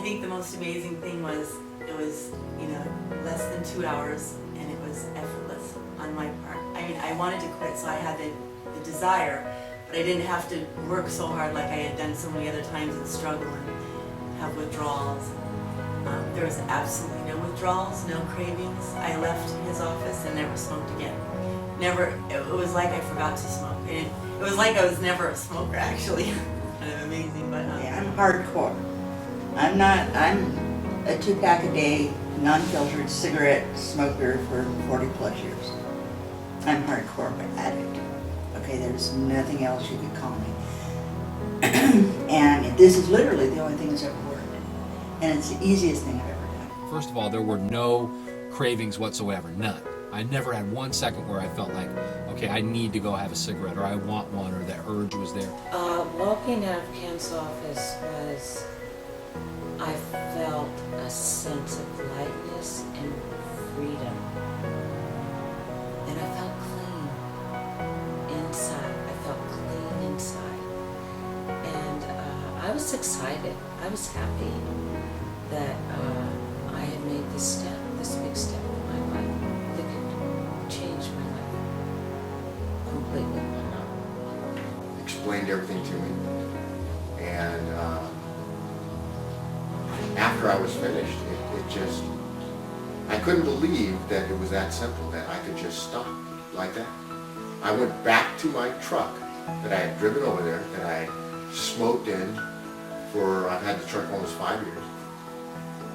think the most amazing thing was it was, less than 2 hours, and it was effortless on my part. I mean, I wanted to quit, so I had the desire, but I didn't have to work so hard like I had done so many other times and struggle and have withdrawals. There was absolutely no withdrawals, no cravings. I left his office and never smoked again. Never. It was like I forgot to smoke. It was like I was never a smoker, actually. Kind of amazing, but yeah, I'm hardcore. I'm a 2-pack a day, non-filtered cigarette smoker for 40 plus years. I'm hardcore addict. Okay, there's nothing else you could call me. And this is literally the only thing that's ever worked. And it's the easiest thing I've ever done. First of all, there were no cravings whatsoever, none. I never had 1 second where I felt like, okay, I need to go have a cigarette, or I want one, or that urge was there. Walking out of Ken's office I felt a sense of lightness and freedom. And I felt clean inside. I felt clean inside. And I was excited. I was happy that I had made this big step in my life that could change my life completely. Explained everything to me, and after I was finished, I couldn't believe that it was that simple, that I could just stop like that. I went back to my truck that I had driven over there, that I smoked in for, I've had the truck almost 5 years.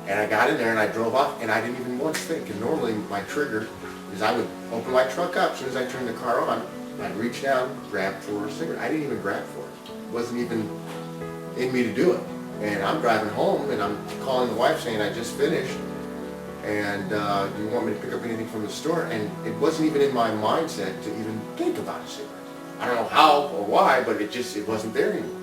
And I got in there and I drove off, and I didn't even once think. And normally my trigger is I would open my truck up, as soon as I turned the car on, I'd reach down, grab for a cigarette. I didn't even grab for it. It wasn't even in me to do it. And I'm driving home and I'm calling the wife saying I just finished, and do you want me to pick up anything from the store? And it wasn't even in my mindset to even think about a cigarette. I don't know how or why, but it wasn't there anymore.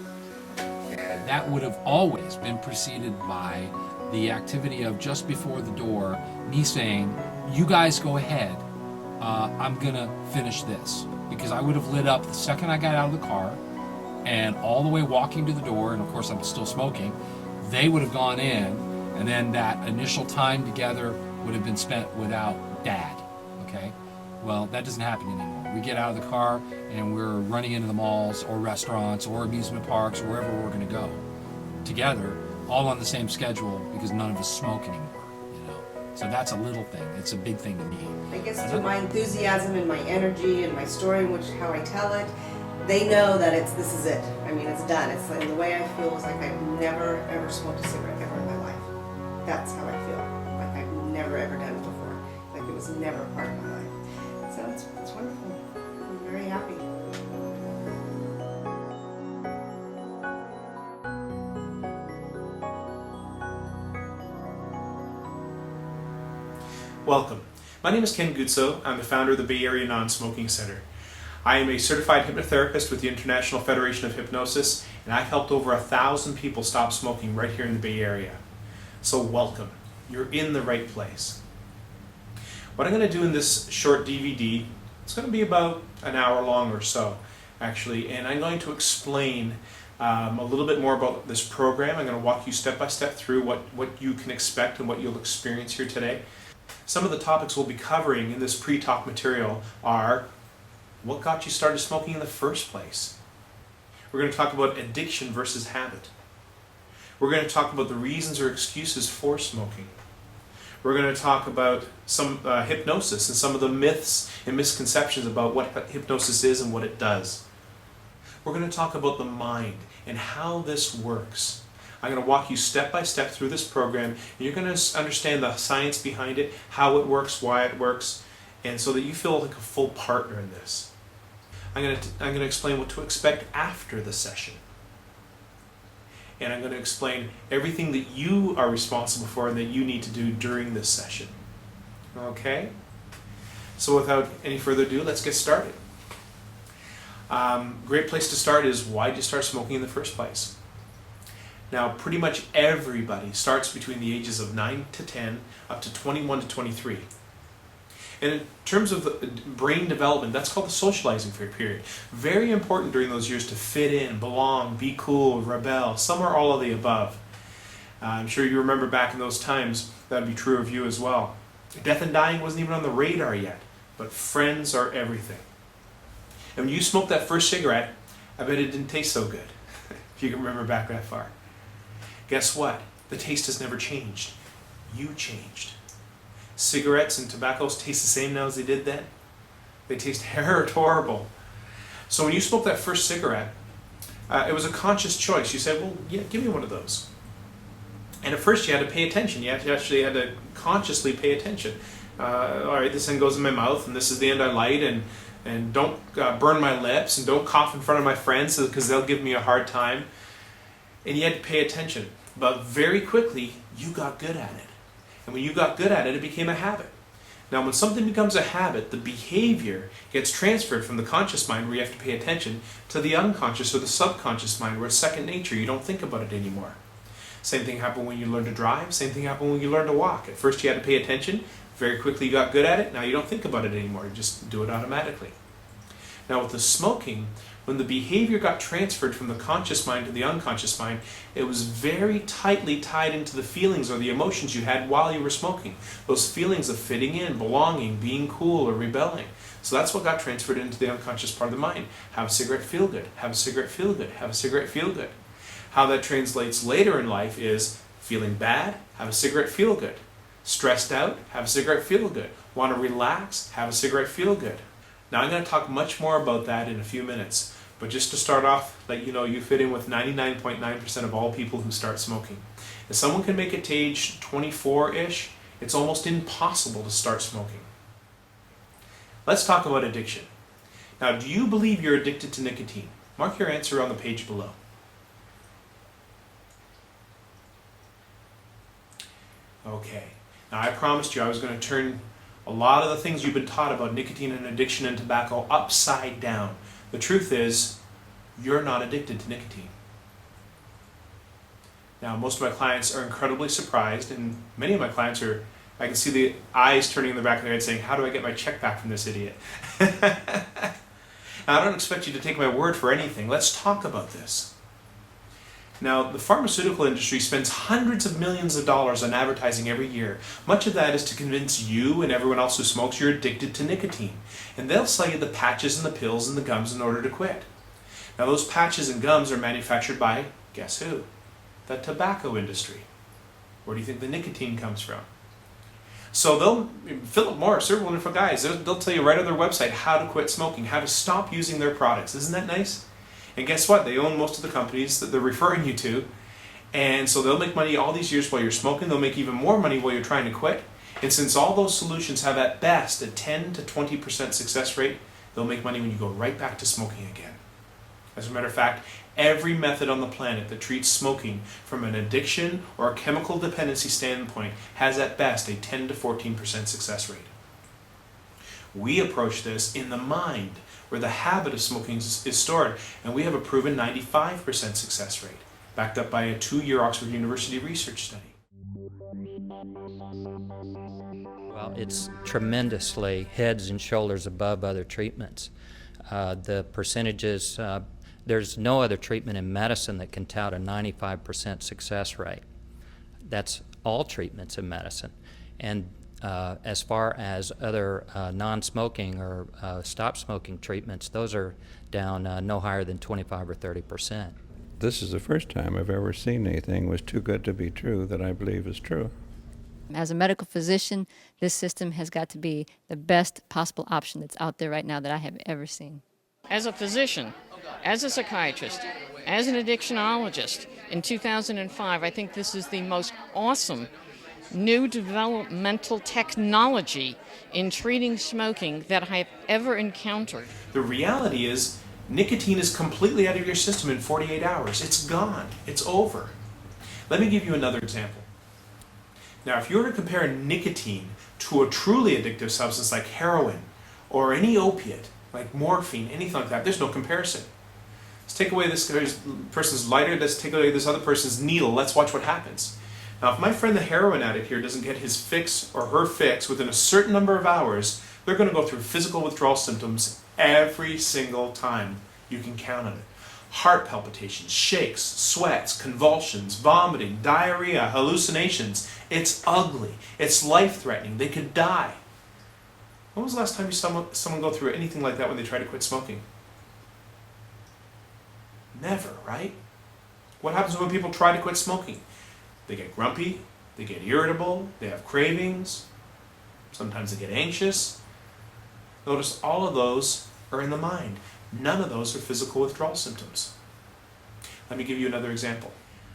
And That would have always been preceded by the activity of just before the door, me saying, you guys go ahead, I'm gonna finish this. Because I would have lit up the second I got out of the car, and all the way walking to the door, and of course I'm still smoking, they would have gone in, and then that initial time together would have been spent without Dad, okay? Well, that doesn't happen anymore. We get out of the car and we're running into the malls or restaurants or amusement parks or wherever we're gonna go together, all on the same schedule, because none of us smoke anymore. So that's a little thing. It's a big thing to me. I guess through my enthusiasm and my energy and my story, how I tell it, they know that this is it. I mean, it's done. It's like the way I feel is like I've never ever smoked a cigarette ever in my life. That's how I feel. Like I've never ever done it before. Like it was never a part of my life. So it's wonderful. I'm very happy. Welcome. My name is Ken Gutso. I'm the founder of the Bay Area Non-Smoking Center. I am a certified hypnotherapist with the International Federation of Hypnosis, and I've helped over 1,000 people stop smoking right here in the Bay Area. So welcome. You're in the right place. What I'm going to do in this short DVD, it's going to be about an hour long or so, actually, and I'm going to explain a little bit more about this program. I'm going to walk you step by step through what you can expect and what you'll experience here today. Some of the topics we'll be covering in this pre-talk material are what got you started smoking in the first place. We're going to talk about addiction versus habit. We're going to talk about the reasons or excuses for smoking. We're going to talk about some hypnosis and some of the myths and misconceptions about what hypnosis is and what it does. We're going to talk about the mind and how this works. I'm going to walk you step by step through this program, and you're going to understand the science behind it, how it works, why it works, and so that you feel like a full partner in this. I'm going to explain what to expect after the session. And I'm going to explain everything that you are responsible for and that you need to do during this session. Okay? So without any further ado, let's get started. Great place to start is, why did you start smoking in the first place? Now, pretty much everybody starts between the ages of 9 to 10 up to 21 to 23. And in terms of the brain development, that's called the socializing period. Very important during those years to fit in, belong, be cool, rebel, some or all of the above. I'm sure you remember back in those times, that would be true of you as well. Death and dying wasn't even on the radar yet, but friends are everything. And when you smoked that first cigarette, I bet it didn't taste so good, if you can remember back that far. Guess what? The taste has never changed. You changed. Cigarettes and tobaccos taste the same now as they did then. They taste horrible. So when you smoked that first cigarette, it was a conscious choice. You said, well, yeah, give me one of those. And at first you had to pay attention. You actually had to consciously pay attention. All right, this end goes in my mouth, and this is the end I light, and don't burn my lips, and don't cough in front of my friends because they'll give me a hard time. And you had to pay attention. But very quickly, you got good at it. And when you got good at it, it became a habit. Now, when something becomes a habit, the behavior gets transferred from the conscious mind, where you have to pay attention, to the unconscious or the subconscious mind, where it's second nature. You don't think about it anymore. Same thing happened when you learned to drive. Same thing happened when you learned to walk. At first you had to pay attention. Very quickly you got good at it. Now you don't think about it anymore. You just do it automatically. Now with the smoking, when the behavior got transferred from the conscious mind to the unconscious mind, it was very tightly tied into the feelings or the emotions you had while you were smoking. Those feelings of fitting in, belonging, being cool, or rebelling. So that's what got transferred into the unconscious part of the mind. Have a cigarette, feel good. Have a cigarette, feel good. Have a cigarette, feel good. How that translates later in life is feeling bad, have a cigarette, feel good. Stressed out, have a cigarette, feel good. Want to relax, have a cigarette, feel good. Now I'm going to talk much more about that in a few minutes, but just to start off, let you know you fit in with 99.9% of all people who start smoking. If someone can make it to age 24-ish, it's almost impossible to start smoking. Let's talk about addiction. Now, do you believe you're addicted to nicotine? Mark your answer on the page below. Okay, now I promised you I was going to turn a lot of the things you've been taught about nicotine and addiction and tobacco upside down. The truth is, you're not addicted to nicotine. Now, most of my clients are incredibly surprised, and many of my clients are, I can see the eyes turning in the back of their head saying, how do I get my check back from this idiot? Now, I don't expect you to take my word for anything. Let's talk about this. Now, the pharmaceutical industry spends hundreds of millions of dollars on advertising every year. Much of that is to convince you and everyone else who smokes you're addicted to nicotine. And they'll sell you the patches and the pills and the gums in order to quit. Now, those patches and gums are manufactured by, guess who? The tobacco industry. Where do you think the nicotine comes from? So Philip Morris, they're wonderful guys. They'll tell you right on their website how to quit smoking, how to stop using their products. Isn't that nice? And guess what? They own most of the companies that they're referring you to. And so they'll make money all these years while you're smoking. They'll make even more money while you're trying to quit. And since all those solutions have at best a 10 to 20% success rate, they'll make money when you go right back to smoking again. As a matter of fact, every method on the planet that treats smoking from an addiction or a chemical dependency standpoint has at best a 10 to 14% success rate. We approach this in the mind, where the habit of smoking is stored, and we have a proven 95% success rate, backed up by a 2-year Oxford University research study. Well, it's tremendously heads and shoulders above other treatments. The percentages, there's no other treatment in medicine that can tout a 95% success rate. That's all treatments in medicine. And as far as other non-smoking or stop smoking treatments, those are down no higher than 25 or 30%. This is the first time I've ever seen anything was too good to be true that I believe is true. As a medical physician, this system has got to be the best possible option that's out there right now that I have ever seen. As a physician, as a psychiatrist, as an addictionologist, in 2005, I think this is the most awesome new developmental technology in treating smoking that I've ever encountered. The reality is, nicotine is completely out of your system in 48 hours. It's gone. It's over. Let me give you another example. Now, if you were to compare nicotine to a truly addictive substance like heroin or any opiate, like morphine, anything like that, there's no comparison. Let's take away this person's lighter, let's take away this other person's needle, let's watch what happens. Now, if my friend the heroin addict here doesn't get his fix or her fix within a certain number of hours, they're going to go through physical withdrawal symptoms every single time. You can count on it. heart palpitations, shakes, sweats, convulsions, vomiting, diarrhea, hallucinations. It's ugly. It's life-threatening. They could die. When was the last time you saw someone go through anything like that when they tried to quit smoking? Never, right? What happens when people try to quit smoking? They get grumpy, they get irritable, they have cravings, sometimes they get anxious. Notice all of those are in the mind. None of those are physical withdrawal symptoms. Let me give you another example.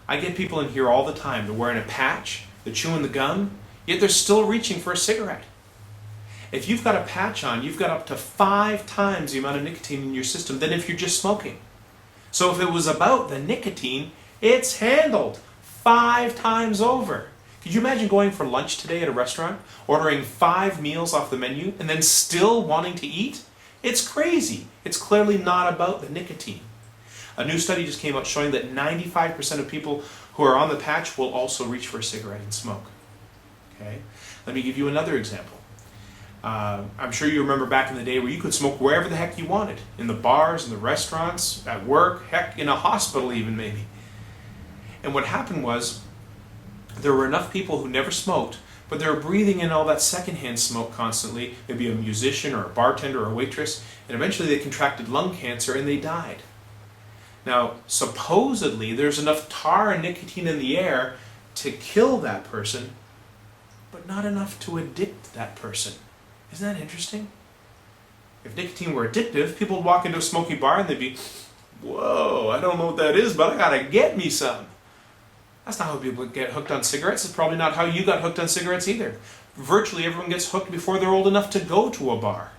I get people in here all the time. They're wearing a patch, they're chewing the gum, yet they're still reaching for a cigarette. If you've got a patch on, you've got up to 5 times the amount of nicotine in your system than if you're just smoking. So if it was about the nicotine, it's handled 5 times over. Could you imagine going for lunch today at a restaurant, ordering 5 meals off the menu, and then still wanting to eat? It's crazy. It's clearly not about the nicotine. A new study just came out showing that 95% of people who are on the patch will also reach for a cigarette and smoke. Okay? Let me give you another example. I'm sure you remember back in the day where you could smoke wherever the heck you wanted. In the bars, in the restaurants, at work, heck, in a hospital even maybe. And what happened was, there were enough people who never smoked, but they were breathing in all that secondhand smoke constantly, maybe a musician or a bartender or a waitress, and eventually they contracted lung cancer and they died. Now, supposedly there's enough tar and nicotine in the air to kill that person, but not enough to addict that person. Isn't that interesting? If nicotine were addictive, people would walk into a smoky bar and they'd be, whoa, I don't know what that is, but I gotta get me some. That's not how people get hooked on cigarettes. It's probably not how you got hooked on cigarettes either. Virtually everyone gets hooked before they're old enough to go to a bar.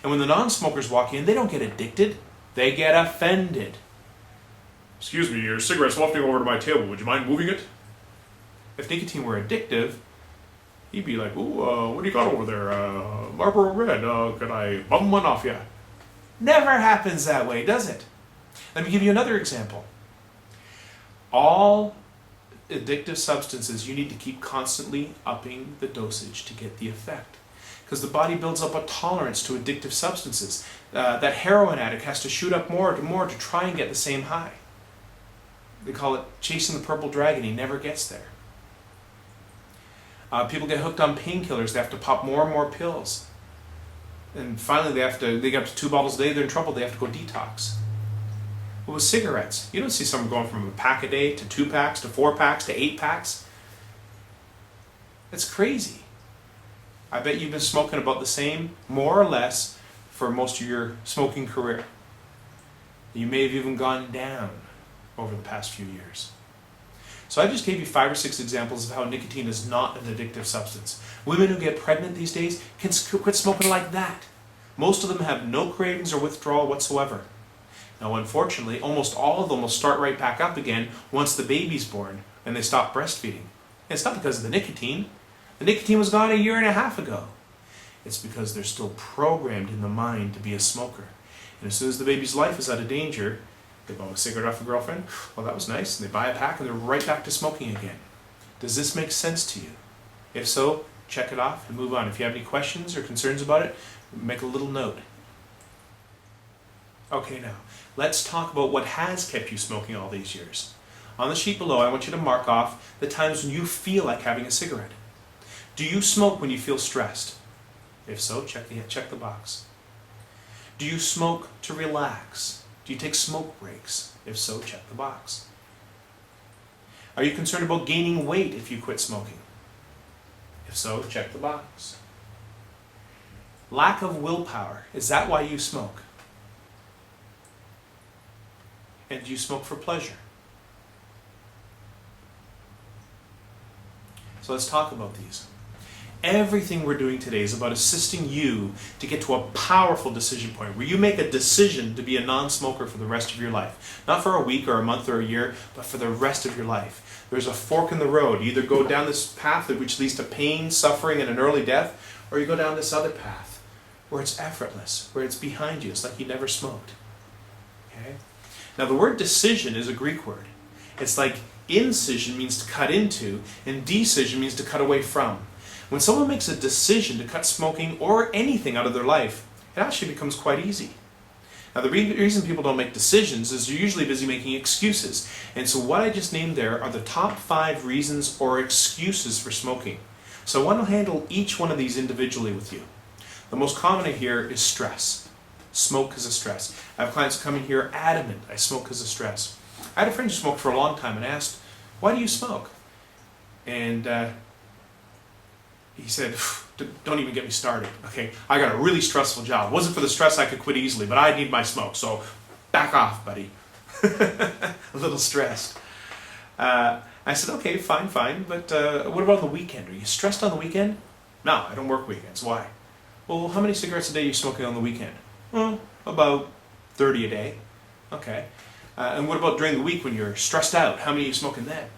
And when the non-smokers walk in, they don't get addicted, they get offended. Excuse me, your cigarette's wafting over to my table. Would you mind moving it? If nicotine were addictive, he'd be like, ooh, what do you got over there? Marlboro Red. Could I bum one off you? Never happens that way, does it? Let me give you another example. All addictive substances, you need to keep constantly upping the dosage to get the effect. Because the body builds up a tolerance to addictive substances. That heroin addict has to shoot up more to try and get the same high. They call it chasing the purple dragon. He never gets there. People get hooked on painkillers. They have to pop more and more pills. And finally they get up to 2 bottles a day, they're in trouble, they have to go detox. But with cigarettes, you don't see someone going from a pack a day to 2 packs to 4 packs to 8 packs. It's crazy. I bet you've been smoking about the same, more or less, for most of your smoking career. You may have even gone down over the past few years. So I just gave you 5 or 6 examples of how nicotine is not an addictive substance. Women who get pregnant these days can quit smoking like that. Most of them have no cravings or withdrawal whatsoever. Now unfortunately, almost all of them will start right back up again once the baby's born and they stop breastfeeding. And it's not because of the nicotine. The nicotine was gone 1.5 years ago. It's because they're still programmed in the mind to be a smoker. And as soon as the baby's life is out of danger, they bum a cigarette off a girlfriend. Well, that was nice. And they buy a pack and they're right back to smoking again. Does this make sense to you? If so, check it off and move on. If you have any questions or concerns about it, make a little note. Okay, now, let's talk about what has kept you smoking all these years. On the sheet below, I want you to mark off the times when you feel like having a cigarette. Do you smoke when you feel stressed? If so, check the box. Do you smoke to relax? Do you take smoke breaks? If so, check the box. Are you concerned about gaining weight if you quit smoking? If so, check the box. Lack of willpower, is that why you smoke? And do you smoke for pleasure? So let's talk about these. Everything we're doing today is about assisting you to get to a powerful decision point where you make a decision to be a non-smoker for the rest of your life. Not for a week or a month or a year, but for the rest of your life. There's a fork in the road. You either go down this path which leads to pain, suffering, and an early death, or you go down this other path where it's effortless, where it's behind you. It's like you never smoked. Okay? Now the word decision is a Greek word. It's like incision means to cut into, and decision means to cut away from. When someone makes a decision to cut smoking or anything out of their life, it actually becomes quite easy. Now the reason people don't make decisions is they're usually busy making excuses. And so what I just named there are the top 5 reasons or excuses for smoking. So I want to handle each one of these individually with you. The most common here is stress. Smoke is a stress. I have clients coming here adamant, I smoke as a stress. I had a friend who smoked for a long time and asked, why do you smoke? And he said, don't even get me started, okay? I got a really stressful job. It wasn't for the stress I could quit easily, but I need my smoke, so back off, buddy. A little stressed. I said, okay, fine, but what about the weekend? Are you stressed on the weekend? No, I don't work weekends. Why? Well, how many cigarettes a day are you smoking on the weekend? Well, about 30 a day. Okay. And what about during the week when you're stressed out? How many are you smoking then?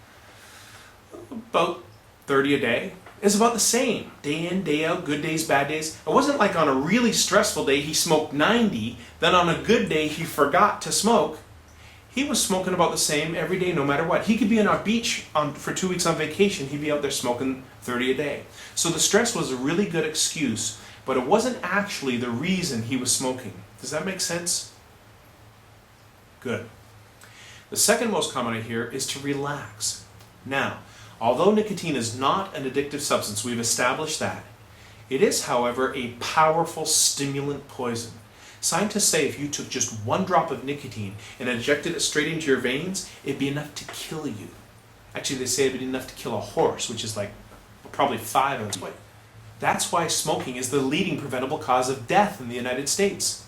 About 30 a day. It's about the same. Day in, day out, good days, bad days. It wasn't like on a really stressful day he smoked 90, then on a good day he forgot to smoke. He was smoking about the same every day no matter what. He could be on a beach for 2 weeks on vacation. He'd be out there smoking 30 a day. So the stress was a really good excuse, but it wasn't actually the reason he was smoking. Does that make sense? Good. The second most common I hear is to relax. Now, although nicotine is not an addictive substance, we've established that. It is, however, a powerful stimulant poison. Scientists say if you took just 1 drop of nicotine and injected it straight into your veins, it'd be enough to kill you. Actually, they say it'd be enough to kill a horse, which is like probably 5 of them. That's why smoking is the leading preventable cause of death in the United States.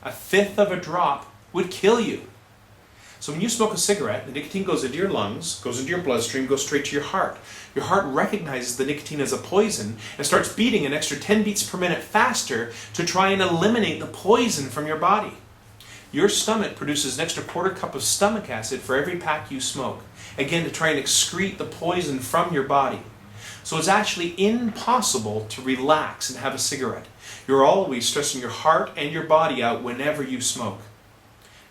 1/5 of a drop would kill you. So when you smoke a cigarette, the nicotine goes into your lungs, goes into your bloodstream, goes straight to your heart. Your heart recognizes the nicotine as a poison and starts beating an extra 10 beats per minute faster to try and eliminate the poison from your body. Your stomach produces an extra 1/4 cup of stomach acid for every pack you smoke, again to try and excrete the poison from your body. So it's actually impossible to relax and have a cigarette. You're always stressing your heart and your body out whenever you smoke.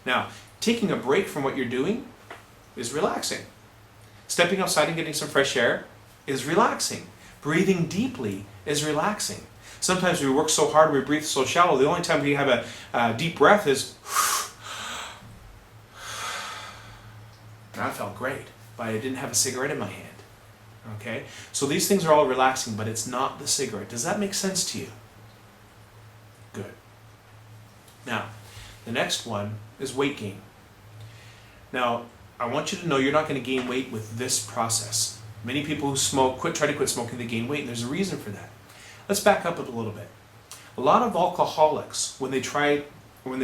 Now, taking a break from what you're doing is relaxing. Stepping outside and getting some fresh air is relaxing. Breathing deeply is relaxing. Sometimes we work so hard, we breathe so shallow, the only time we have a deep breath is that felt great, but I didn't have a cigarette in my hand. Okay? So these things are all relaxing, but it's not the cigarette. Does that make sense to you? Good. Now, the next one is weight gain. Now, I want you to know you're not going to gain weight with this process. Many people who smoke, try to quit smoking, they gain weight, and there's a reason for that. Let's back up a little bit. A lot of alcoholics, when they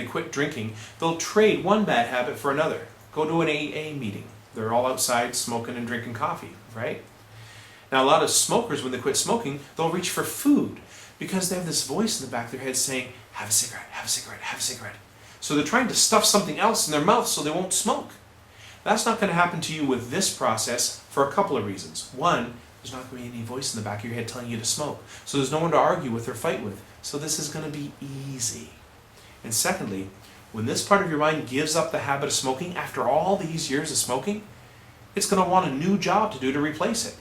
quit drinking, they'll trade one bad habit for another. Go to an AA meeting. They're all outside smoking and drinking coffee, right? Now, a lot of smokers, when they quit smoking, they'll reach for food because they have this voice in the back of their head saying, have a cigarette, have a cigarette, have a cigarette. So they're trying to stuff something else in their mouth so they won't smoke. That's not going to happen to you with this process for a couple of reasons. One, there's not going to be any voice in the back of your head telling you to smoke. So there's no one to argue with or fight with. So this is going to be easy. And secondly, when this part of your mind gives up the habit of smoking after all these years of smoking, it's going to want a new job to do to replace it.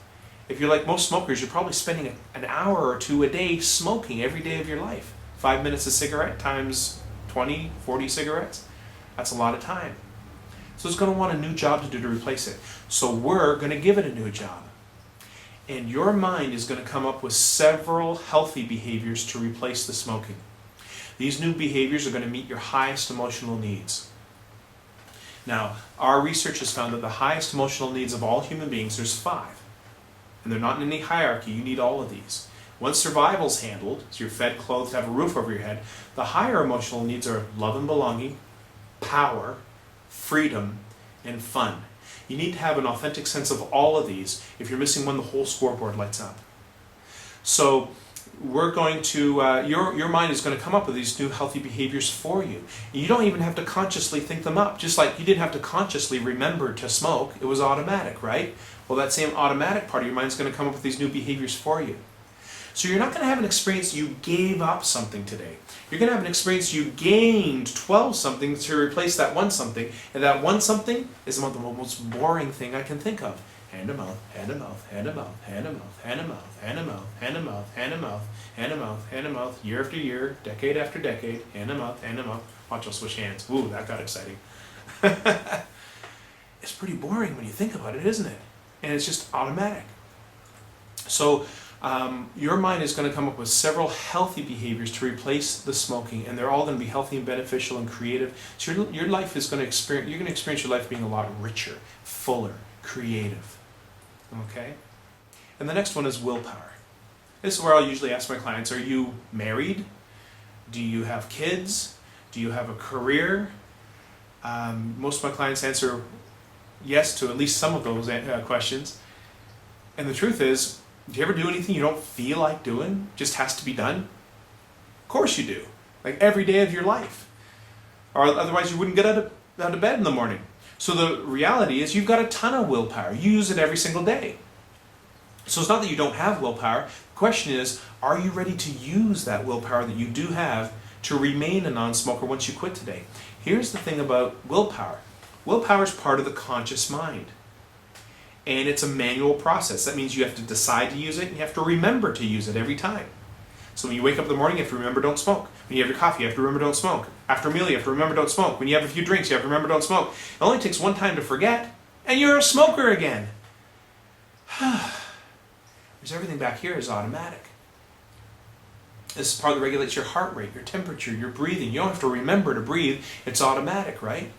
If you're like most smokers, you're probably spending an hour or 2 a day smoking every day of your life. 5 minutes a cigarette times 20, 40 cigarettes, that's a lot of time. So it's going to want a new job to do to replace it. So we're going to give it a new job. And your mind is going to come up with several healthy behaviors to replace the smoking. These new behaviors are going to meet your highest emotional needs. Now, our research has found that the highest emotional needs of all human beings, there's 5. And they're not in any hierarchy. You need all of these. Once survival's handled, so you're fed, clothed, have a roof over your head, the higher emotional needs are love and belonging, power, freedom, and fun. You need to have an authentic sense of all of these. If you're missing one, the whole scoreboard lights up. So we're going to, your mind is going to come up with these new healthy behaviors for you. You don't even have to consciously think them up. Just like you didn't have to consciously remember to smoke, it was automatic, right? Well, that same automatic part of your mind is going to come up with these new behaviors for you. So you're not going to have an experience you gave up something today. You're going to have an experience you gained 12 something to replace that one something, and that one something is the most boring thing I can think of. Hand to mouth, hand to mouth, hand to mouth, hand to mouth, hand to mouth, hand to mouth, hand to mouth, hand to mouth, hand to mouth, hand to mouth, year after year, decade after decade, hand to mouth, hand to mouth. Watch, I'll switch hands. Ooh, that got exciting. It's pretty boring when you think about it, isn't it? And it's just automatic. So your mind is going to come up with several healthy behaviors to replace the smoking, and they're all going to be healthy and beneficial and creative. So your life is going to experience, you're going to experience your life being a lot richer, fuller, creative. Okay? And the next one is willpower. This is where I'll usually ask my clients, are you married? Do you have kids? Do you have a career? Most of my clients answer yes to at least some of those questions. And the truth is, do you ever do anything you don't feel like doing? Just has to be done? Of course you do. Like every day of your life. Or otherwise you wouldn't get out of bed in the morning. So the reality is you've got a ton of willpower. You use it every single day. So it's not that you don't have willpower. The question is, are you ready to use that willpower that you do have to remain a non-smoker once you quit today? Here's the thing about willpower. Willpower is part of the conscious mind. And it's a manual process. That means you have to decide to use it and you have to remember to use it every time. So when you wake up in the morning, you have to remember don't smoke. When you have your coffee, you have to remember don't smoke. After a meal, you have to remember don't smoke. When you have a few drinks, you have to remember don't smoke. It only takes one time to forget, and you're a smoker again. Because everything back here is automatic. This is part that regulates your heart rate, your temperature, your breathing. You don't have to remember to breathe. It's automatic, right?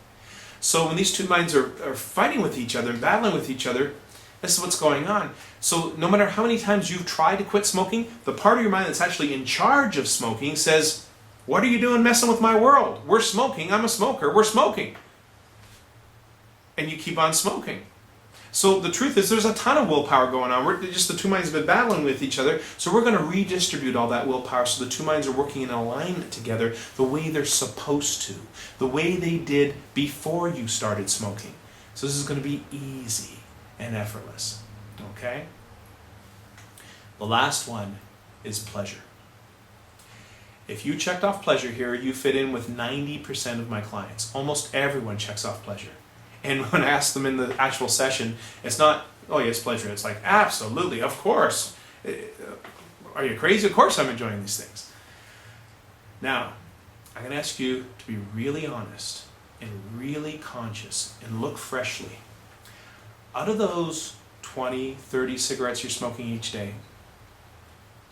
So when these two minds are fighting with each other and battling with each other, this is what's going on. So no matter how many times you've tried to quit smoking, the part of your mind that's actually in charge of smoking says, what are you doing messing with my world? We're smoking. I'm a smoker. We're smoking. And you keep on smoking. So the truth is there's a ton of willpower going on. Just the two minds have been battling with each other. So we're going to redistribute all that willpower so the two minds are working in alignment together the way they're supposed to. The way they did before you started smoking. So this is going to be easy and effortless. Okay? The last one is pleasure. If you checked off pleasure here, you fit in with 90% of my clients. Almost everyone checks off pleasure. And when I ask them in the actual session, it's not, oh yes, pleasure. It's like, absolutely, of course. Are you crazy? Of course I'm enjoying these things. Now, I'm going to ask you to be really honest and really conscious and look freshly. Out of those 20, 30 cigarettes you're smoking each day,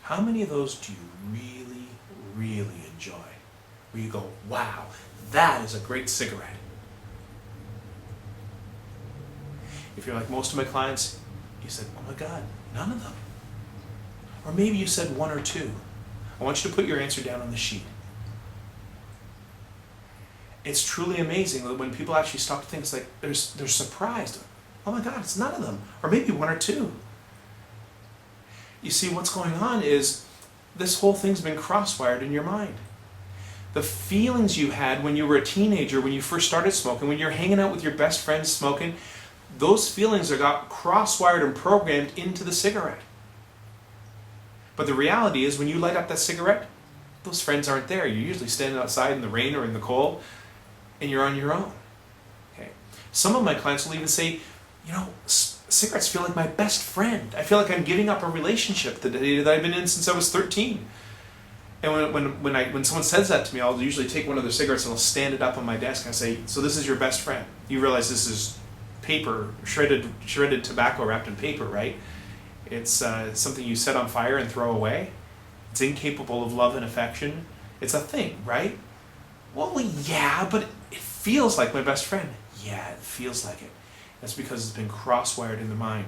how many of those do you really, really enjoy? Where you go, wow, that is a great cigarette. If you're like most of my clients, you said, oh my God, none of them. Or maybe you said one or two. I want you to put your answer down on the sheet. It's truly amazing that when people actually stop to think, it's like they're surprised. Oh my God, it's none of them. Or maybe one or two. You see, what's going on is this whole thing's been cross-wired in your mind. The feelings you had when you were a teenager, when you first started smoking, when you're hanging out with your best friends smoking, those feelings are got cross-wired and programmed into the cigarette. But the reality is when you light up that cigarette, those friends aren't there. You're usually standing outside in the rain or in the cold, and you're on your own. Okay. Some of my clients will even say, you know, cigarettes feel like my best friend. I feel like I'm giving up a relationship that I've been in since I was 13. And when someone says that to me, I'll usually take one of their cigarettes and I'll stand it up on my desk and I say, so this is your best friend. You realize this is paper, shredded tobacco wrapped in paper, right? It's something you set on fire and throw away. It's incapable of love and affection. It's a thing, right? Well, yeah, but it feels like my best friend. Yeah, it feels like it. That's because it's been cross-wired in the mind.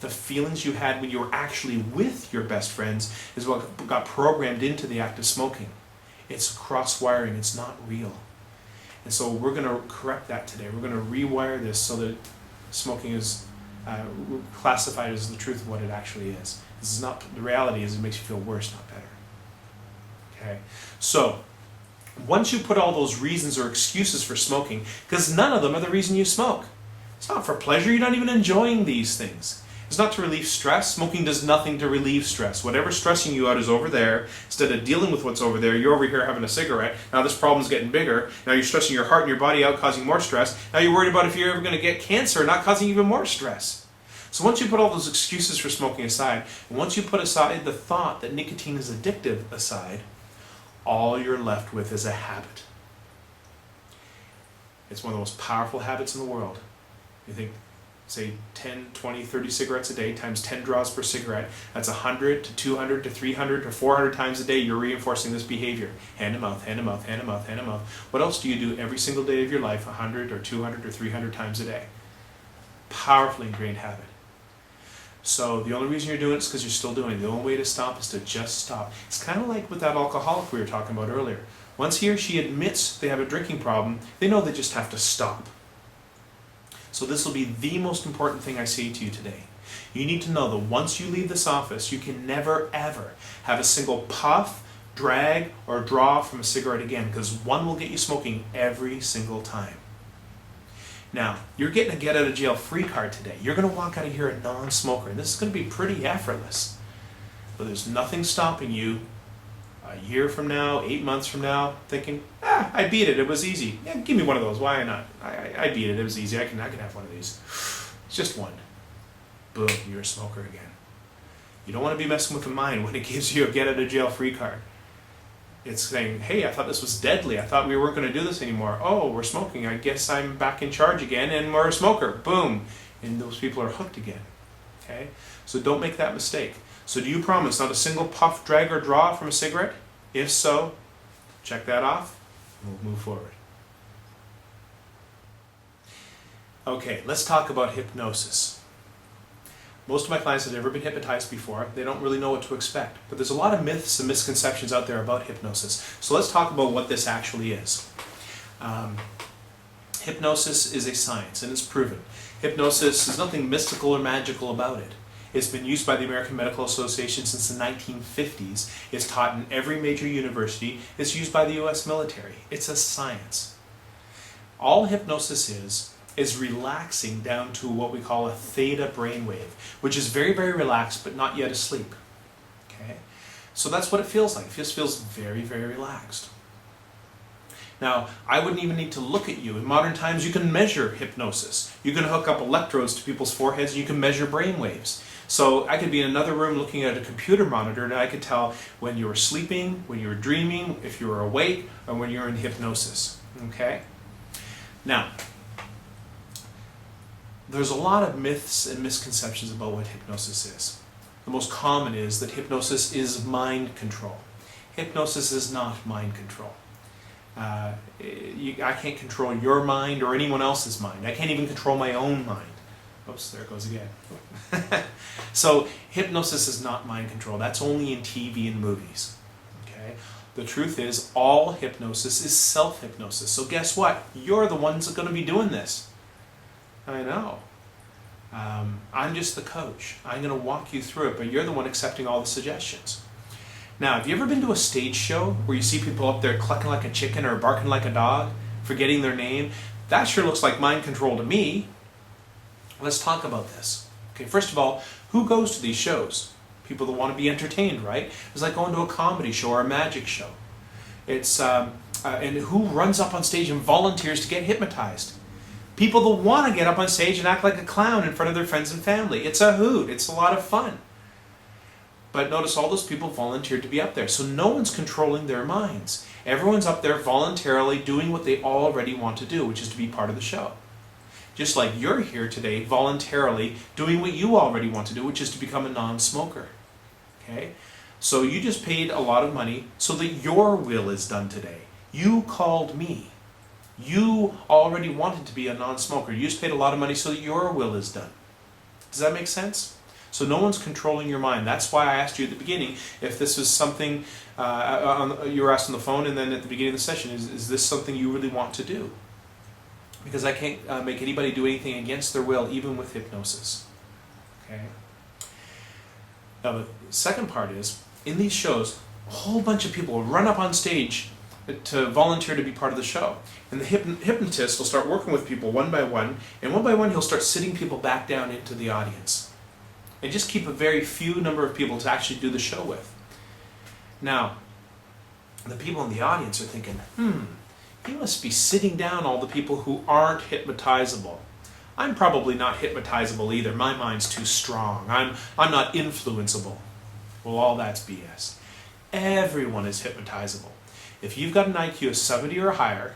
The feelings you had when you were actually with your best friends is what got programmed into the act of smoking. It's cross-wiring. It's not real. And so we're going to correct that today. We're going to rewire this so that smoking is classified as the truth of what it actually is. This is not, the reality is it makes you feel worse, not better. Okay? So, once you put all those reasons or excuses for smoking, because none of them are the reason you smoke. It's not for pleasure. You're not even enjoying these things. It's not to relieve stress. Smoking does nothing to relieve stress. Whatever's stressing you out is over there. Instead of dealing with what's over there, you're over here having a cigarette. Now this problem's getting bigger. Now you're stressing your heart and your body out, causing more stress. Now you're worried about if you're ever going to get cancer, not causing even more stress. So once you put all those excuses for smoking aside, and once you put aside the thought that nicotine is addictive aside, all you're left with is a habit. It's one of the most powerful habits in the world. You think, say 10, 20, 30 cigarettes a day times 10 draws per cigarette, that's 100 to 200 to 300 to 400 times a day you're reinforcing this behavior. Hand to mouth, hand to mouth, hand to mouth, hand to mouth. What else do you do every single day of your life 100 or 200 or 300 times a day? Powerfully ingrained habit. So the only reason you're doing it is because you're still doing it. The only way to stop is to just stop. It's kind of like with that alcoholic we were talking about earlier. Once he or she admits they have a drinking problem, they know they just have to stop. So this will be the most important thing I say to you today. You need to know that once you leave this office, you can never ever have a single puff, drag, or draw from a cigarette again, because one will get you smoking every single time. Now, you're getting a get out of jail free card today. You're going to walk out of here a non-smoker, and this is going to be pretty effortless. But there's nothing stopping you a year from now, 8 months from now, thinking, I beat it, it was easy. Yeah, give me one of those, why not? I beat it, it was easy, I can have one of these. It's just one. Boom, you're a smoker again. You don't want to be messing with the mind when it gives you a get out of jail free card. It's saying, hey, I thought this was deadly, I thought we weren't going to do this anymore. Oh, we're smoking, I guess I'm back in charge again, and we're a smoker. Boom, and those people are hooked again. Okay, so don't make that mistake. So do you promise not a single puff, drag, or draw from a cigarette? If so, check that off, and we'll move forward. Okay, let's talk about hypnosis. Most of my clients have never been hypnotized before. They don't really know what to expect. But there's a lot of myths and misconceptions out there about hypnosis. So let's talk about what this actually is. Hypnosis is a science, and it's proven. Hypnosis is nothing mystical or magical about it. It's been used by the American Medical Association since the 1950s. It's taught in every major university. It's used by the US military. It's a science. All hypnosis is relaxing down to what we call a theta brainwave, which is very, very relaxed but not yet asleep. Okay? So that's what it feels like. It just feels very, very relaxed. Now, I wouldn't even need to look at you. In modern times, you can measure hypnosis. You can hook up electrodes to people's foreheads and you can measure brain waves. So I could be in another room looking at a computer monitor and I could tell when you were sleeping, when you were dreaming, if you were awake, or when you're in hypnosis. Okay? Now, there's a lot of myths and misconceptions about what hypnosis is. The most common is that hypnosis is mind control. Hypnosis is not mind control. I can't control your mind or anyone else's mind. I can't even control my own mind. Oops, there it goes again. So hypnosis is not mind control. That's only in TV and movies. Okay? The truth is all hypnosis is self-hypnosis. So guess what? You're the ones that are going to be doing this. I know. I'm just the coach. I'm going to walk you through it, but you're the one accepting all the suggestions. Now, have you ever been to a stage show where you see people up there clucking like a chicken or barking like a dog, forgetting their name? That sure looks like mind control to me. Let's talk about this. Okay, first of all, who goes to these shows? People that want to be entertained, right? It's like going to a comedy show or a magic show. It's and who runs up on stage and volunteers to get hypnotized? People that want to get up on stage and act like a clown in front of their friends and family. It's a hoot. It's a lot of fun. But notice all those people volunteered to be up there. So no one's controlling their minds. Everyone's up there voluntarily doing what they already want to do, which is to be part of the show. Just like you're here today voluntarily doing what you already want to do, which is to become a non-smoker. Okay? So you just paid a lot of money so that your will is done today. You called me. You already wanted to be a non-smoker. You just paid a lot of money so that your will is done. Does that make sense? So no one's controlling your mind. That's why I asked you at the beginning if this was something, you were asked on the phone and then at the beginning of the session, is this something you really want to do? Because I can't make anybody do anything against their will, even with hypnosis. Okay? Now the second part is, in these shows, a whole bunch of people will run up on stage to volunteer to be part of the show. And the hypnotist will start working with people one by one he'll start sitting people back down into the audience. And just keep a very few number of people to actually do the show with. Now, the people in the audience are thinking, he must be sitting down all the people who aren't hypnotizable. I'm probably not hypnotizable either. My mind's too strong. I'm not influenceable. Well, all that's BS. Everyone is hypnotizable. If you've got an IQ of 70 or higher,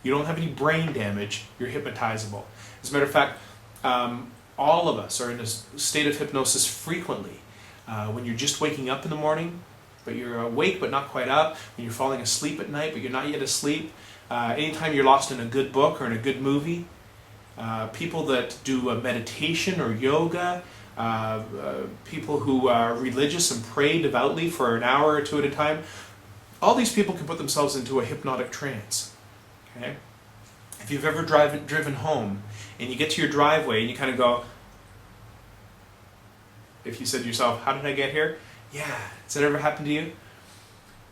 You don't have any brain damage. You're hypnotizable. As a matter of fact, all of us are in a state of hypnosis frequently. When you're just waking up in the morning, but you're awake but not quite up. When you're falling asleep at night, but you're not yet asleep. Anytime you're lost in a good book or in a good movie. People that do meditation or yoga. People who are religious and pray devoutly for an hour or two at a time. All these people can put themselves into a hypnotic trance. Okay? If you've ever driven home and you get to your driveway and you kind of go, if you said to yourself, how did I get here? Yeah, has that ever happened to you?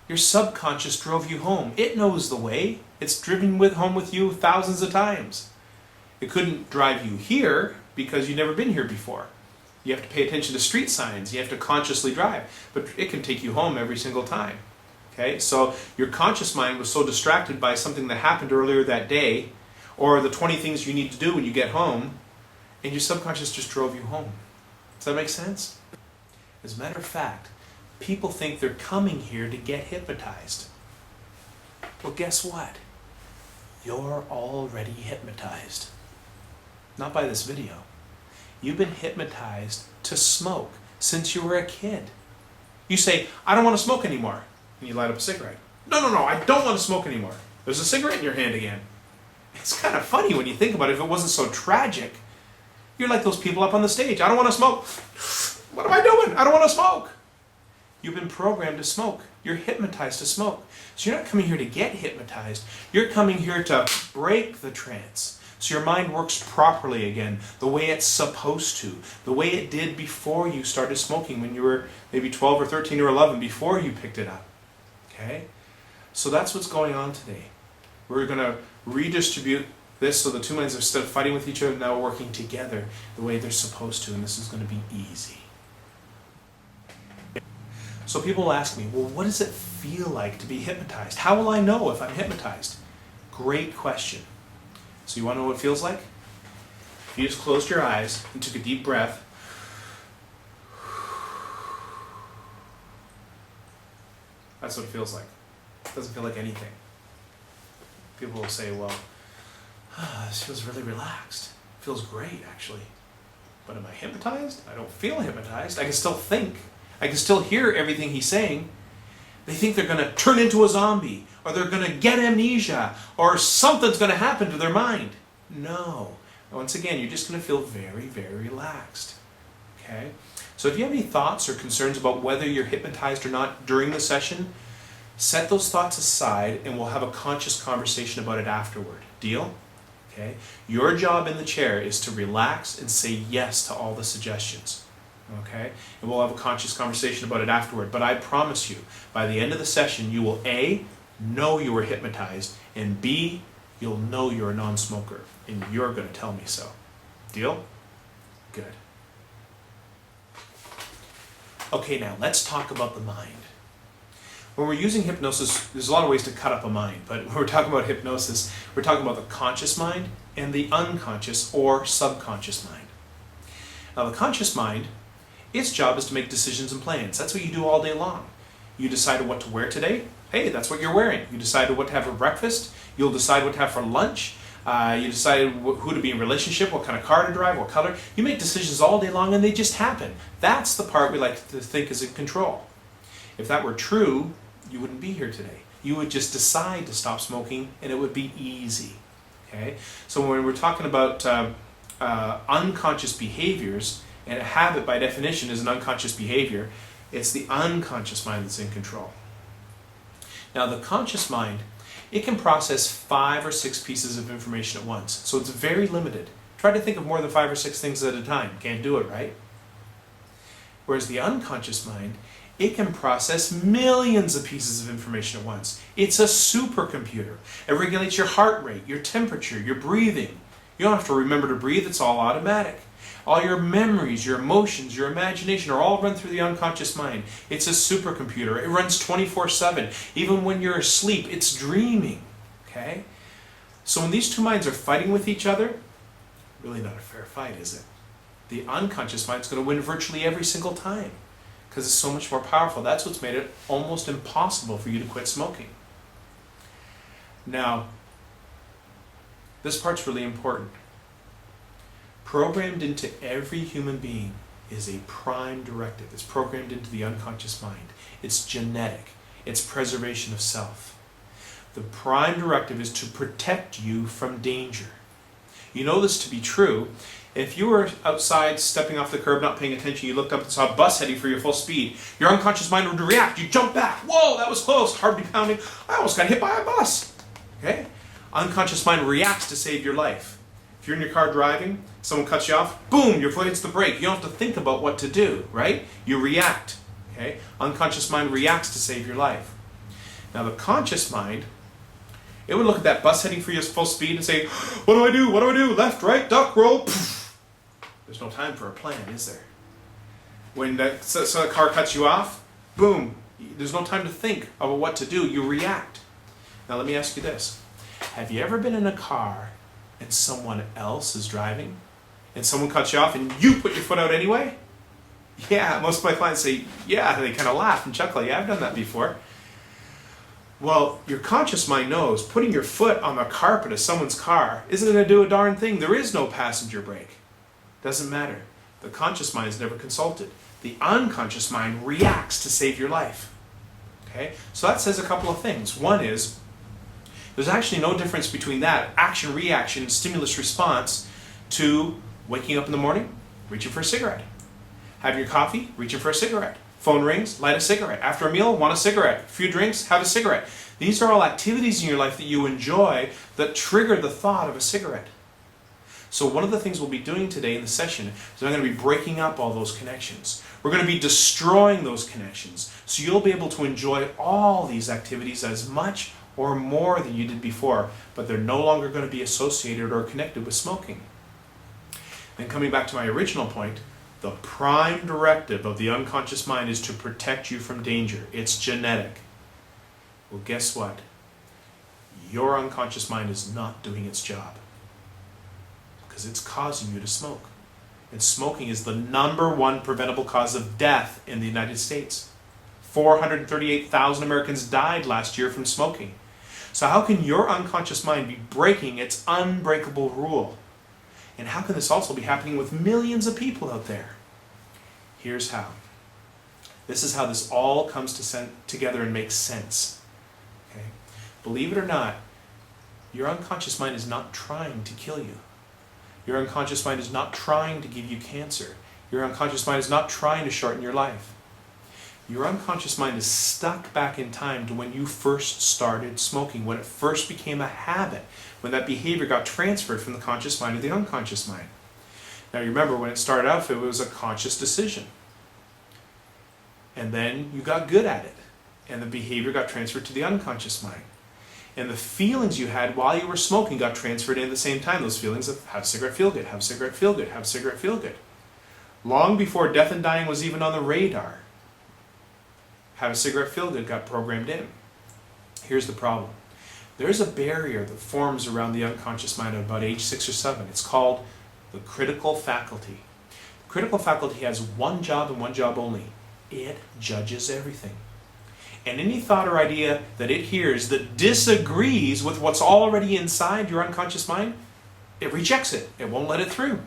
Your subconscious drove you home. It knows the way. It's driven home with you thousands of times. It couldn't drive you here because you've never been here before. You have to pay attention to street signs. You have to consciously drive. But it can take you home every single time. Okay, so your conscious mind was so distracted by something that happened earlier that day, or the 20 things you need to do when you get home, and your subconscious just drove you home. Does that make sense? As a matter of fact, people think they're coming here to get hypnotized. Well, guess what? You're already hypnotized. Not by this video. You've been hypnotized to smoke since you were a kid. You say, I don't want to smoke anymore. And you light up a cigarette. No, I don't want to smoke anymore. There's a cigarette in your hand again. It's kind of funny when you think about it. If it wasn't so tragic, you're like those people up on the stage. I don't want to smoke. What am I doing? I don't want to smoke. You've been programmed to smoke. You're hypnotized to smoke. So you're not coming here to get hypnotized. You're coming here to break the trance. So your mind works properly again, the way it's supposed to, the way it did before you started smoking when you were maybe 12 or 13 or 11, before you picked it up. Okay? So that's what's going on today. We're going to redistribute this so the two minds, instead of fighting with each other, now working together the way they're supposed to, and this is going to be easy. So people will ask me, well, what does it feel like to be hypnotized? How will I know if I'm hypnotized? Great question. So you want to know what it feels like? If you just closed your eyes and took a deep breath, that's what it feels like. It doesn't feel like anything. People will say, well, this feels really relaxed. It feels great, actually. But am I hypnotized? I don't feel hypnotized. I can still think. I can still hear everything he's saying. They think they're going to turn into a zombie, or they're going to get amnesia, or something's going to happen to their mind. No. Once again, you're just going to feel very, very relaxed. Okay? So if you have any thoughts or concerns about whether you're hypnotized or not during the session, set those thoughts aside and we'll have a conscious conversation about it afterward. Deal? Okay? Your job in the chair is to relax and say yes to all the suggestions. Okay? And we'll have a conscious conversation about it afterward. But I promise you, by the end of the session, you will A, know you were hypnotized, and B, you'll know you're a non-smoker, and you're going to tell me so. Deal? Good. Okay, now let's talk about the mind. When we're using hypnosis, there's a lot of ways to cut up a mind, but when we're talking about hypnosis, we're talking about the conscious mind and the unconscious or subconscious mind. Now the conscious mind, its job is to make decisions and plans. That's what you do all day long. You decided what to wear today. Hey, that's what you're wearing. You decided what to have for breakfast. You'll decide what to have for lunch. You decided who to be in a relationship, what kind of car to drive, what color. You make decisions all day long and they just happen. That's the part we like to think is in control. If that were true, you wouldn't be here today. You would just decide to stop smoking and it would be easy. Okay? So when we're talking about unconscious behaviors, and a habit by definition is an unconscious behavior, it's the unconscious mind that's in control. Now the conscious mind, it can process 5 or 6 pieces of information at once. So it's very limited. Try to think of more than 5 or 6 things at a time. Can't do it, right? Whereas the unconscious mind, it can process millions of pieces of information at once. It's a supercomputer. It regulates your heart rate, your temperature, your breathing. You don't have to remember to breathe, it's all automatic. All your memories, your emotions, your imagination are all run through the unconscious mind. It's a supercomputer. It runs 24/7. Even when you're asleep, it's dreaming. Okay? So when these two minds are fighting with each other, really not a fair fight, is it? The unconscious mind is going to win virtually every single time because it's so much more powerful. That's what's made it almost impossible for you to quit smoking. Now, This part's really important. Programmed into every human being is a prime directive. It's programmed into the unconscious mind. It's genetic. It's preservation of self. The prime directive is to protect you from danger. You know this to be true. If you were outside stepping off the curb, not paying attention, you looked up and saw a bus heading for you full speed, your unconscious mind would react. You jump back. Whoa, that was close. Heart beat pounding. I almost got hit by a bus. Okay? Unconscious mind reacts to save your life. If you're in your car driving, someone cuts you off, boom, your foot hits the brake. You don't have to think about what to do, right? You react. Okay? Unconscious mind reacts to save your life. Now the conscious mind, it would look at that bus heading for you at full speed and say, what do I do? What do I do? Left, right, duck, roll. There's no time for a plan, is there? When that car cuts you off, boom, there's no time to think about what to do. You react. Now let me ask you this. Have you ever been in a car and someone else is driving and someone cuts you off and you put your foot out anyway? Yeah, most of my clients say, yeah, they kind of laugh and chuckle. Yeah, I've done that before. Well, your conscious mind knows putting your foot on the carpet of someone's car isn't going to do a darn thing. There is no passenger brake. Doesn't matter. The conscious mind is never consulted. The unconscious mind reacts to save your life. Okay? So that says a couple of things. One is, there's actually no difference between that, action, reaction, and stimulus response, to waking up in the morning, reaching for a cigarette. Having your coffee, reaching for a cigarette. Phone rings, light a cigarette. After a meal, want a cigarette. A few drinks, have a cigarette. These are all activities in your life that you enjoy that trigger the thought of a cigarette. So one of the things we'll be doing today in the session is I'm going to be breaking up all those connections. We're going to be destroying those connections. So you'll be able to enjoy all these activities as much or more than you did before, but they're no longer going to be associated or connected with smoking. Then coming back to my original point, the prime directive of the unconscious mind is to protect you from danger. It's genetic. Well, guess what? Your unconscious mind is not doing its job because it's causing you to smoke. And smoking is the #1 preventable cause of death in the United States. 438,000 Americans died last year from smoking. So how can your unconscious mind be breaking its unbreakable rule? And how can this also be happening with millions of people out there? Here's how. This is how this all comes together and makes sense. Okay? Believe it or not, your unconscious mind is not trying to kill you. Your unconscious mind is not trying to give you cancer. Your unconscious mind is not trying to shorten your life. Your unconscious mind is stuck back in time to when you first started smoking, when it first became a habit, when that behavior got transferred from the conscious mind to the unconscious mind. Now you remember when it started out, it was a conscious decision. And then you got good at it, and the behavior got transferred to the unconscious mind. And the feelings you had while you were smoking got transferred in at the same time. Those feelings of have a cigarette, feel good, have a cigarette, feel good, have a cigarette, feel good. Long before death and dying was even on the radar, have a cigarette, feel good got programmed in. Here's the problem. There's a barrier that forms around the unconscious mind at about age 6 or 7. It's called the critical faculty. The critical faculty has one job and one job only. It judges everything. And any thought or idea that it hears that disagrees with what's already inside your unconscious mind, it rejects it. It won't let it through.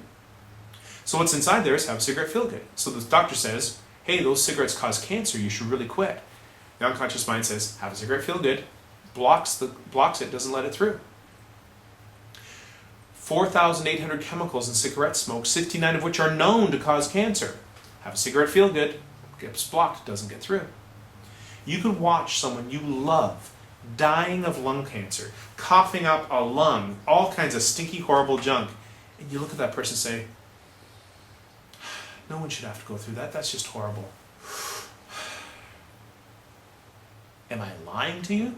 So what's inside there is have a cigarette, feel good. So the doctor says, hey, those cigarettes cause cancer, you should really quit. The unconscious mind says, have a cigarette, feel good, blocks it, doesn't let it through. 4,800 chemicals in cigarette smoke, 69 of which are known to cause cancer. Have a cigarette, feel good, gets blocked, doesn't get through. You could watch someone you love dying of lung cancer, coughing up a lung, all kinds of stinky, horrible junk, and you look at that person and say, no one should have to go through that. That's just horrible. Am I lying to you?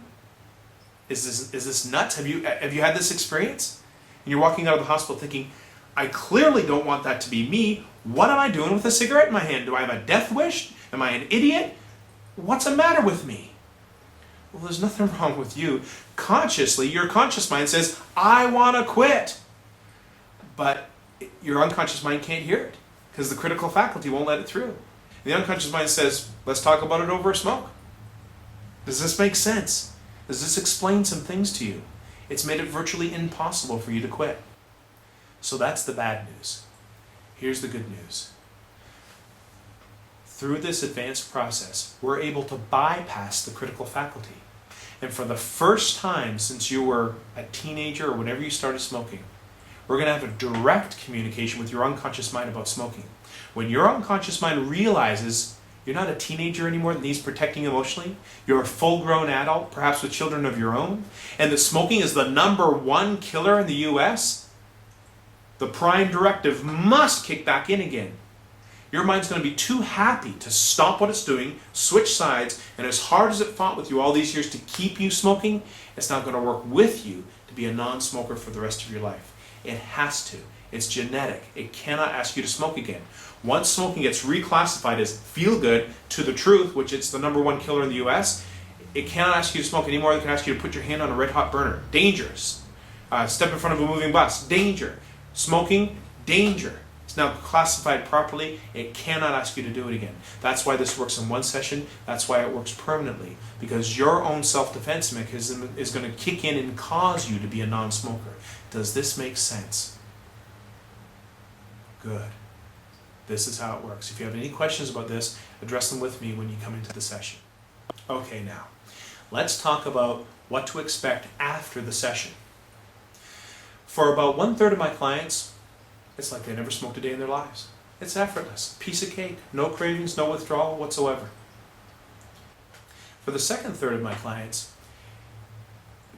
Is this nuts? Have you had this experience? And you're walking out of the hospital thinking, I clearly don't want that to be me. What am I doing with a cigarette in my hand? Do I have a death wish? Am I an idiot? What's the matter with me? Well, there's nothing wrong with you. Consciously, your conscious mind says, I want to quit. But your unconscious mind can't hear it, because the critical faculty won't let it through. The unconscious mind says, let's talk about it over a smoke. Does this make sense? Does this explain some things to you? It's made it virtually impossible for you to quit. So that's the bad news. Here's the good news. Through this advanced process, we're able to bypass the critical faculty. And for the first time since you were a teenager or whenever you started smoking, we're going to have a direct communication with your unconscious mind about smoking. When your unconscious mind realizes you're not a teenager anymore that needs protecting emotionally, you're a full-grown adult, perhaps with children of your own, and that smoking is the #1 killer in the US, the prime directive must kick back in again. Your mind's going to be too happy to stop what it's doing, switch sides, and as hard as it fought with you all these years to keep you smoking, it's not going to work with you to be a non-smoker for the rest of your life. It has to. It's genetic. It cannot ask you to smoke again. Once smoking gets reclassified as feel good to the truth, which it's the #1 killer in the US, it cannot ask you to smoke anymore. It can ask you to put your hand on a red hot burner. Dangerous. Step in front of a moving bus. Danger. Smoking. Danger. It's now classified properly. It cannot ask you to do it again. That's why this works in one session. That's why it works permanently. Because your own self-defense mechanism is going to kick in and cause you to be a non-smoker. Does this make sense? Good. This is how it works. If you have any questions about this, address them with me when you come into the session. Okay, now, let's talk about what to expect after the session. For about 1/3 of my clients, it's like they never smoked a day in their lives. It's effortless. Piece of cake. No cravings, no withdrawal whatsoever. For the second third of my clients,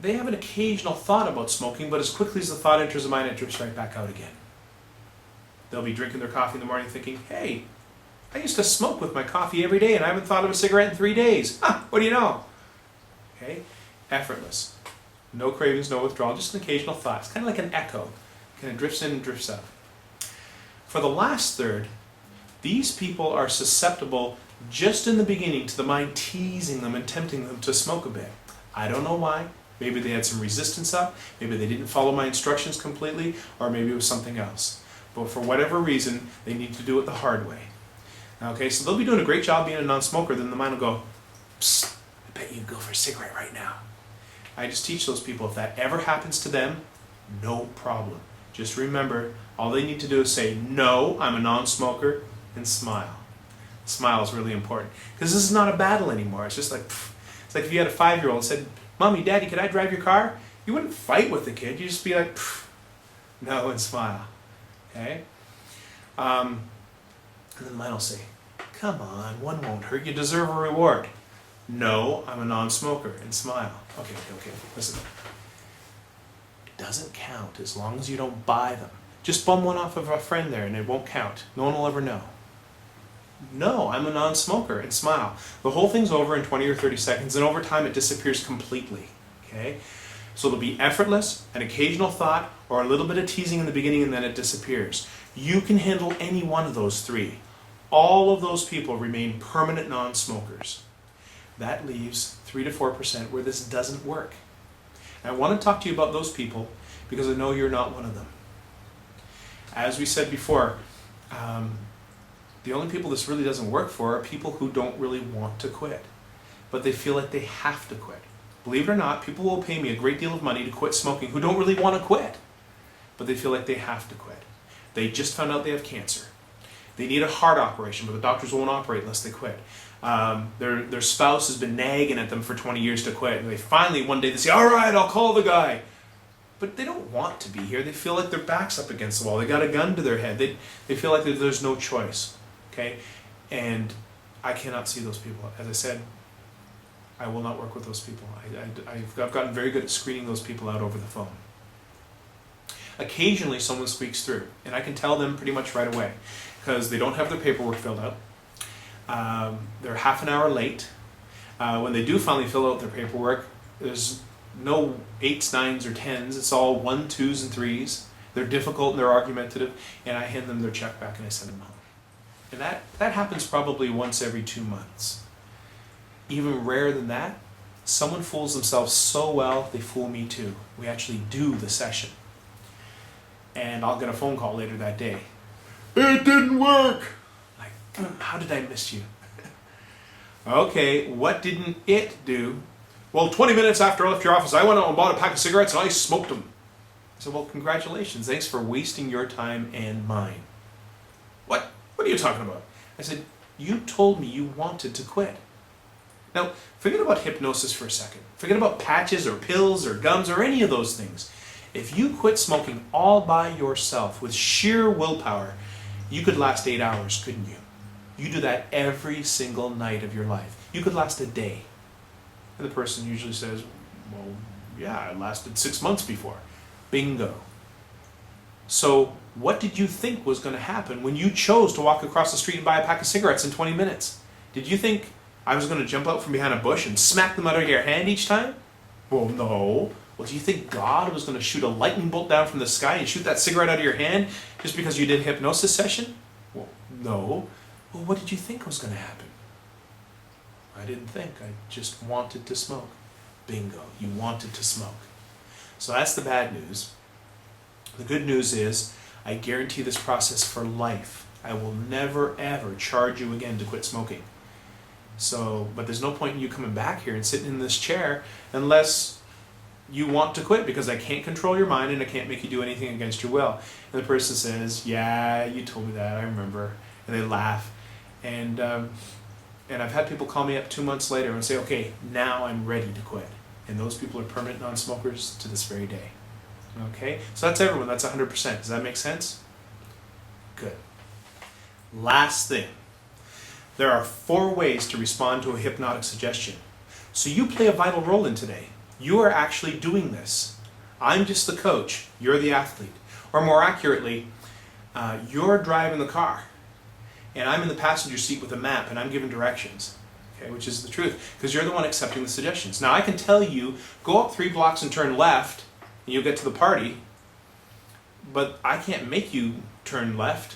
they have an occasional thought about smoking, but as quickly as the thought enters the mind, it drifts right back out again. They'll be drinking their coffee in the morning thinking, hey, I used to smoke with my coffee every day and I haven't thought of a cigarette in 3 days. What do you know? Okay? Effortless. No cravings, no withdrawal, just an occasional thought. It's kind of like an echo. Kind of drifts in and drifts out. For the last third, these people are susceptible just in the beginning to the mind teasing them and tempting them to smoke a bit. I don't know why. Maybe they had some resistance up, maybe they didn't follow my instructions completely, or maybe it was something else. But for whatever reason, they need to do it the hard way. Okay, so they'll be doing a great job being a non-smoker, then the mind will go, psst, I bet you'd go for a cigarette right now. I just teach those people, if that ever happens to them, no problem. Just remember, all they need to do is say, no, I'm a non-smoker, and smile. Smile is really important. Because this is not a battle anymore. It's just like, it's like if you had a 5-year-old and said, Mommy, Daddy, could I drive your car? You wouldn't fight with the kid. You'd just be like, no, and smile. Okay? And then the mind will say, come on, one won't hurt. You deserve a reward. No, I'm a non-smoker, and smile. Okay, listen. It doesn't count as long as you don't buy them. Just bum one off of a friend there and it won't count. No one will ever know. No, I'm a non-smoker, and smile. The whole thing's over in 20 or 30 seconds, and over time it disappears completely. Okay? So it'll be effortless, an occasional thought, or a little bit of teasing in the beginning, and then it disappears. You can handle any one of those 3. All of those people remain permanent non-smokers. That leaves 3 to 4% where this doesn't work. And I want to talk to you about those people because I know you're not one of them. As we said before, the only people this really doesn't work for are people who don't really want to quit, but they feel like they have to quit. Believe it or not, people will pay me a great deal of money to quit smoking who don't really want to quit, but they feel like they have to quit. They just found out they have cancer. They need a heart operation, but the doctors won't operate unless they quit. Their spouse has been nagging at them for 20 years to quit, and they finally one day they say, all right, I'll call the guy. But they don't want to be here. They feel like their back's up against the wall. They got a gun to their head. They feel like there's no choice. Okay? And I cannot see those people. As I said, I will not work with those people. I've gotten very good at screening those people out over the phone. Occasionally someone squeaks through, and I can tell them pretty much right away because they don't have their paperwork filled out. They're half an hour late. When they do finally fill out their paperwork, there's no 8s, 9s, or 10s. It's all 1s, 2s, and 3s. They're difficult and they're argumentative, and I hand them their check back and I send them home. And that happens probably once every 2 months. Even rarer than that, someone fools themselves so well, they fool me too. We actually do the session. And I'll get a phone call later that day. It didn't work! Like, how did I miss you? Okay, what didn't it do? well, 20 minutes after I left your office, I went out and bought a pack of cigarettes and I smoked them. I said, well, congratulations. Thanks for wasting your time and mine. What? What are you talking about? I said, you told me you wanted to quit. Now, forget about hypnosis for a second. Forget about patches or pills or gums or any of those things. If you quit smoking all by yourself with sheer willpower, you could last 8 hours, couldn't you? You do that every single night of your life. You could last a day. And the person usually says, well, yeah, I lasted 6 months before. Bingo. So what did you think was going to happen when you chose to walk across the street and buy a pack of cigarettes in 20 minutes? Did you think I was going to jump out from behind a bush and smack them out of your hand each time? Well, no. Well, do you think God was going to shoot a lightning bolt down from the sky and shoot that cigarette out of your hand just because you did a hypnosis session? Well, no. Well, what did you think was going to happen? I didn't think. I just wanted to smoke. Bingo. You wanted to smoke. So that's the bad news. The good news is I guarantee this process for life. I will never, ever charge you again to quit smoking. So, but there's no point in you coming back here and sitting in this chair unless you want to quit, because I can't control your mind and I can't make you do anything against your will. And the person says, yeah, you told me that, I remember. And they laugh. And I've had people call me up 2 months later and say, okay, now I'm ready to quit. And those people are permanent non-smokers to this very day. Okay? So that's everyone. That's 100%. Does that make sense? Good. Last thing. There are 4 ways to respond to a hypnotic suggestion. So you play a vital role in today. You are actually doing this. I'm just the coach. You're the athlete. Or more accurately, you're driving the car. And I'm in the passenger seat with a map and I'm giving directions. Okay, which is the truth. Because you're the one accepting the suggestions. Now I can tell you, go up 3 blocks and turn left and you'll get to the party. But I can't make you turn left.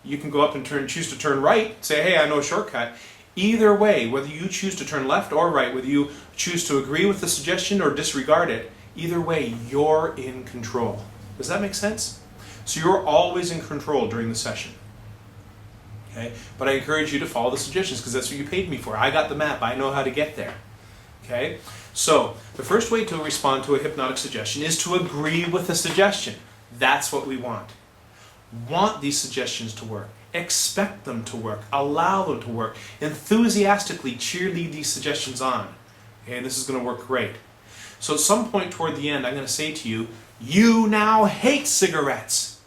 You can go up and choose to turn right, say, hey, I know a shortcut. Either way, whether you choose to turn left or right, whether you choose to agree with the suggestion or disregard it, either way, you're in control. Does that make sense? So you're always in control during the session. Okay? But I encourage you to follow the suggestions because that's what you paid me for. I got the map. I know how to get there. Okay? So the first way to respond to a hypnotic suggestion is to agree with the suggestion. That's what we want. Want these suggestions to work. Expect them to work. Allow them to work. Enthusiastically cheerlead these suggestions on. Okay, and this is going to work great. So at some point toward the end, I'm going to say to you, you now hate cigarettes.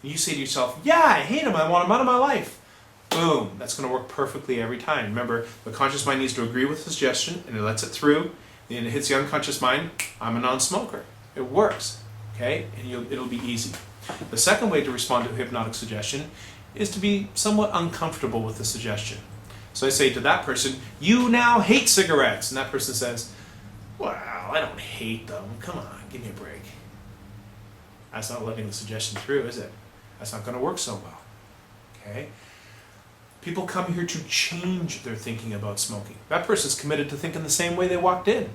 And you say to yourself, yeah, I hate them. I want them out of my life. Boom. That's going to work perfectly every time. Remember, the conscious mind needs to agree with the suggestion, and it lets it through. Then it hits the unconscious mind, I'm a non-smoker. It works. Okay? And it'll be easy. The second way to respond to a hypnotic suggestion is to be somewhat uncomfortable with the suggestion. So I say to that person, you now hate cigarettes. And that person says, well, I don't hate them. Come on, give me a break. That's not letting the suggestion through, is it? That's not going to work so well. Okay? People come here to change their thinking about smoking. That person's committed to thinking the same way they walked in.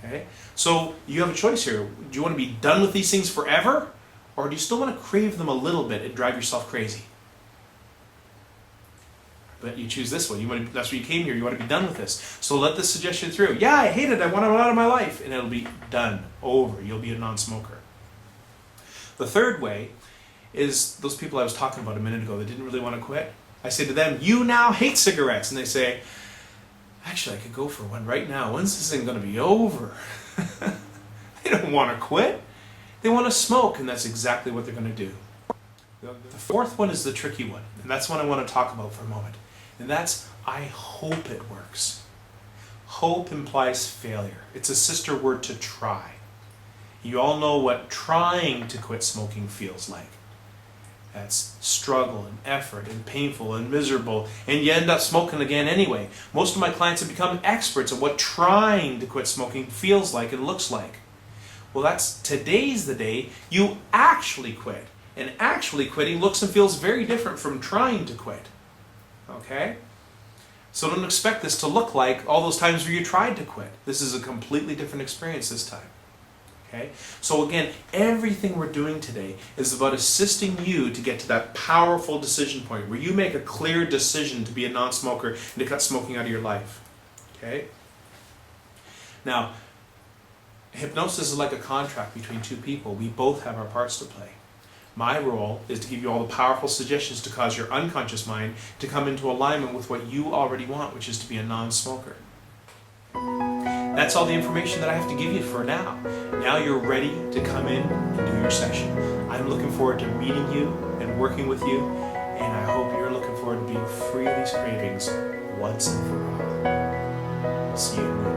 Okay? So you have a choice here. Do you want to be done with these things forever? Or do you still want to crave them a little bit and drive yourself crazy? But you choose this one. That's why you came here. You want to be done with this. So let this suggestion through. Yeah, I hate it. I want it out of my life. And it'll be done. Over. You'll be a non-smoker. The third way is those people I was talking about a minute ago that didn't really want to quit. I say to them, you now hate cigarettes. And they say, actually, I could go for one right now. When's this thing going to be over? They don't want to quit. They want to smoke, and that's exactly what they're going to do. The fourth one is the tricky one, and that's one I want to talk about for a moment. And that's, I hope it works. Hope implies failure. It's a sister word to try. You all know what trying to quit smoking feels like. That's struggle and effort and painful and miserable, and you end up smoking again anyway. Most of my clients have become experts at what trying to quit smoking feels like and looks like. Well, today's the day you actually quit. And actually quitting looks and feels very different from trying to quit. Okay? So don't expect this to look like all those times where you tried to quit. This is a completely different experience this time. Okay? So again, everything we're doing today is about assisting you to get to that powerful decision point where you make a clear decision to be a non-smoker and to cut smoking out of your life. Okay? Now, hypnosis is like a contract between two people. We both have our parts to play. My role is to give you all the powerful suggestions to cause your unconscious mind to come into alignment with what you already want, which is to be a non-smoker. That's all the information that I have to give you for now. Now you're ready to come in and do your session. I'm looking forward to meeting you and working with you, and I hope you're looking forward to being free of these cravings once and for all. See you.